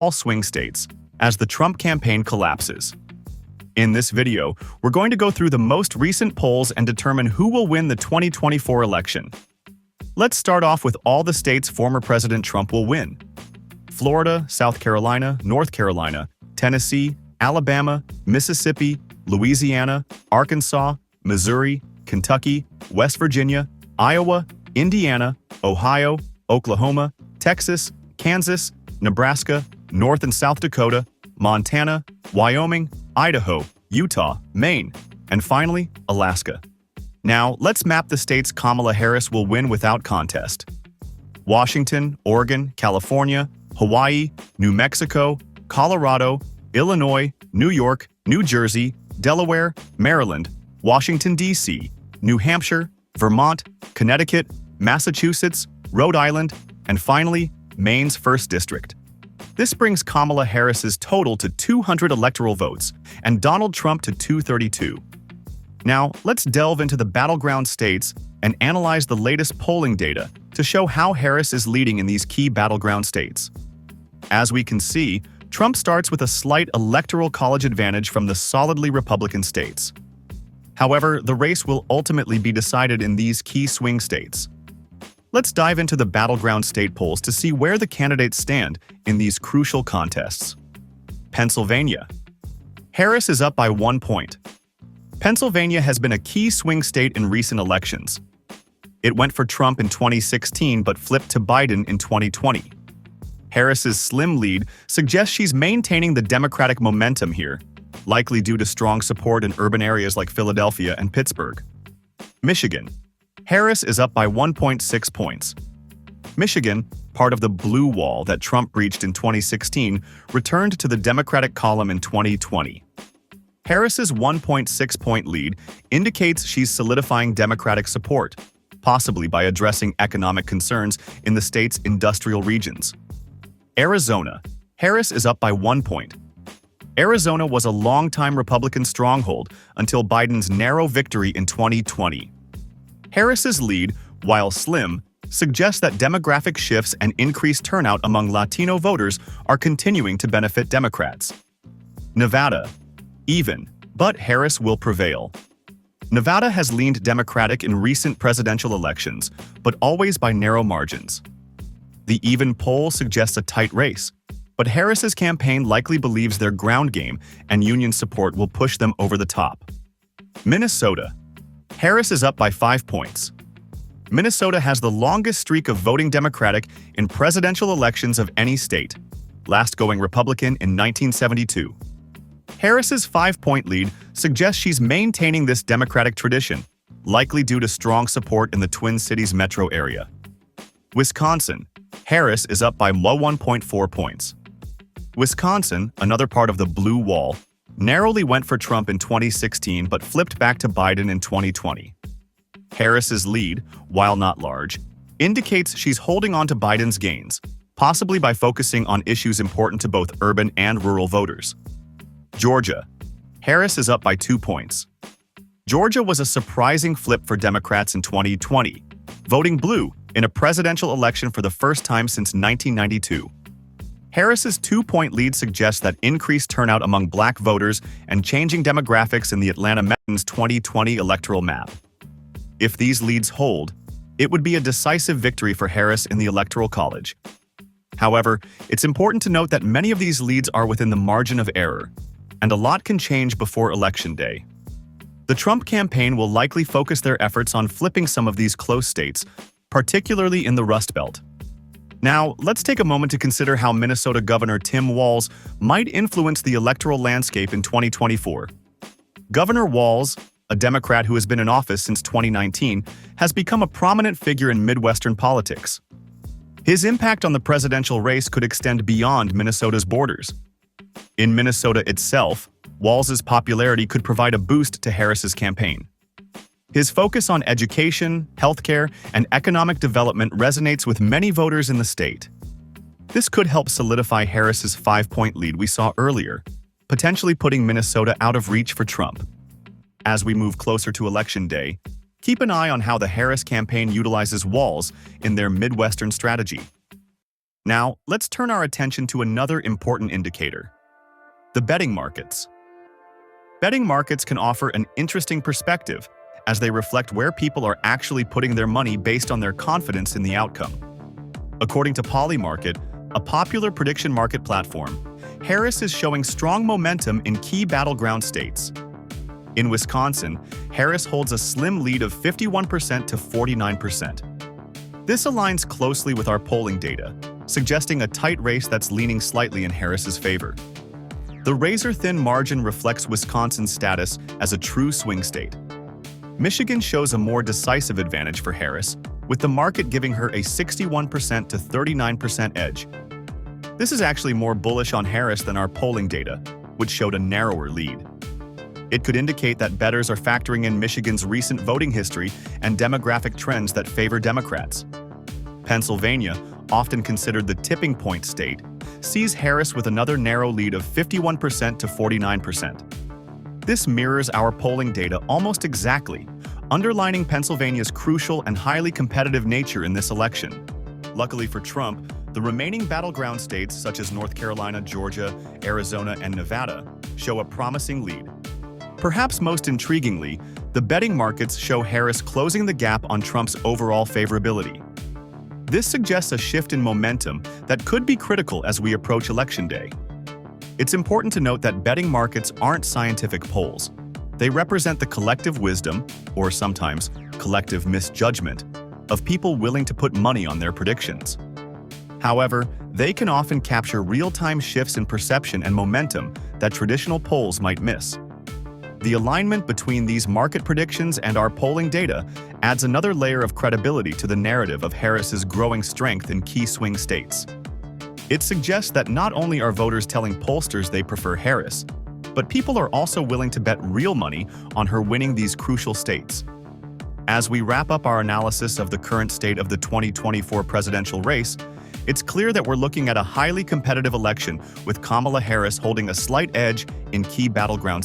all swing states as the Trump campaign collapses. In this video, we're going to go through the most recent polls and determine who will win the 2024 election. Let's start off with all the states former President Trump will win: Florida, South Carolina, North Carolina, Tennessee, Alabama, Mississippi, Louisiana, Arkansas, Missouri, Kentucky, West Virginia, Iowa, Indiana, Ohio, Oklahoma, Texas, Kansas, Nebraska, North and South Dakota, Montana, Wyoming, Idaho, Utah, Maine, and finally, Alaska. Now, let's map the states Kamala Harris will win without contest: Washington, Oregon, California, Hawaii, New Mexico, Colorado, Illinois, New York, New Jersey, Delaware, Maryland, Washington, D.C., New Hampshire, Vermont, Connecticut, Massachusetts, Rhode Island, and finally, Maine's 1st District. This brings Kamala Harris's total to 200 electoral votes and Donald Trump to 232. Now, let's delve into the battleground states and analyze the latest polling data to show how Harris is leading in these key battleground states. As we can see, Trump starts with a slight electoral college advantage from the solidly Republican states. However, the race will ultimately be decided in these key swing states. Let's dive into the battleground state polls to see where the candidates stand in these crucial contests. Pennsylvania. Harris is up by 1 point. Pennsylvania has been a key swing state in recent elections. It went for Trump in 2016 but flipped to Biden in 2020. Harris's slim lead suggests she's maintaining the Democratic momentum here, likely due to strong support in urban areas like Philadelphia and Pittsburgh. Michigan. Harris is up by 1.6 points. Michigan, part of the blue wall that Trump breached in 2016, returned to the Democratic column in 2020. Harris's 1.6-point lead indicates she's solidifying Democratic support, possibly by addressing economic concerns in the state's industrial regions. Arizona. Harris is up by 1 point. Arizona was a longtime Republican stronghold until Biden's narrow victory in 2020. Harris's lead, while slim, suggests that demographic shifts and increased turnout among Latino voters are continuing to benefit Democrats. Nevada. Even, but Harris will prevail. Nevada has leaned Democratic in recent presidential elections, but always by narrow margins. The even poll suggests a tight race, but Harris's campaign likely believes their ground game and union support will push them over the top. Minnesota. Harris is up by 5 points. Minnesota has the longest streak of voting Democratic in presidential elections of any state, last going Republican in 1972. Harris's 5-point lead suggests she's maintaining this Democratic tradition, likely due to strong support in the Twin Cities metro area. Wisconsin. Harris is up by 1.4 points. Wisconsin, another part of the blue wall, narrowly went for Trump in 2016 but flipped back to Biden in 2020. Harris's lead, while not large, indicates she's holding on to Biden's gains, possibly by focusing on issues important to both urban and rural voters. Georgia. Harris is up by 2 points. Georgia was a surprising flip for Democrats in 2020, voting blue in a presidential election for the first time since 1992. Harris's 2-point lead suggests that increased turnout among black voters and changing demographics in the Atlanta Metro's 2020 electoral map. If these leads hold, it would be a decisive victory for Harris in the Electoral College. However, it's important to note that many of these leads are within the margin of error, and a lot can change before Election Day. The Trump campaign will likely focus their efforts on flipping some of these close states, particularly in the Rust Belt. Now, let's take a moment to consider how Minnesota Governor Tim Walz might influence the electoral landscape in 2024. Governor Walz, a Democrat who has been in office since 2019, has become a prominent figure in Midwestern politics. His impact on the presidential race could extend beyond Minnesota's borders. In Minnesota itself, Walz's popularity could provide a boost to Harris's campaign. His focus on education, healthcare, and economic development resonates with many voters in the state. This could help solidify Harris's 5-point lead we saw earlier, potentially putting Minnesota out of reach for Trump. As we move closer to Election Day, keep an eye on how the Harris campaign utilizes Walz in their Midwestern strategy. Now, let's turn our attention to another important indicator: the betting markets. Betting markets can offer an interesting perspective as they reflect where people are actually putting their money based on their confidence in the outcome. According to Polymarket, a popular prediction market platform, Harris is showing strong momentum in key battleground states. In Wisconsin, Harris holds a slim lead of 51% to 49%. This aligns closely with our polling data, suggesting a tight race that's leaning slightly in Harris's favor. The razor-thin margin reflects Wisconsin's status as a true swing state. Michigan shows a more decisive advantage for Harris, with the market giving her a 61% to 39% edge. This is actually more bullish on Harris than our polling data, which showed a narrower lead. It could indicate that bettors are factoring in Michigan's recent voting history and demographic trends that favor Democrats. Pennsylvania, often considered the tipping point state, sees Harris with another narrow lead of 51% to 49%. This mirrors our polling data almost exactly, underlining Pennsylvania's crucial and highly competitive nature in this election. Luckily for Trump, the remaining battleground states such as North Carolina, Georgia, Arizona, and Nevada show a promising lead. Perhaps most intriguingly, the betting markets show Harris closing the gap on Trump's overall favorability. This suggests a shift in momentum that could be critical as we approach Election Day. It's important to note that betting markets aren't scientific polls. They represent the collective wisdom, or sometimes collective misjudgment, of people willing to put money on their predictions. However, they can often capture real-time shifts in perception and momentum that traditional polls might miss. The alignment between these market predictions and our polling data adds another layer of credibility to the narrative of Harris's growing strength in key swing states. It suggests that not only are voters telling pollsters they prefer Harris, but people are also willing to bet real money on her winning these crucial states. As we wrap up our analysis of the current state of the 2024 presidential race, it's clear that we're looking at a highly competitive election with Kamala Harris holding a slight edge in key battleground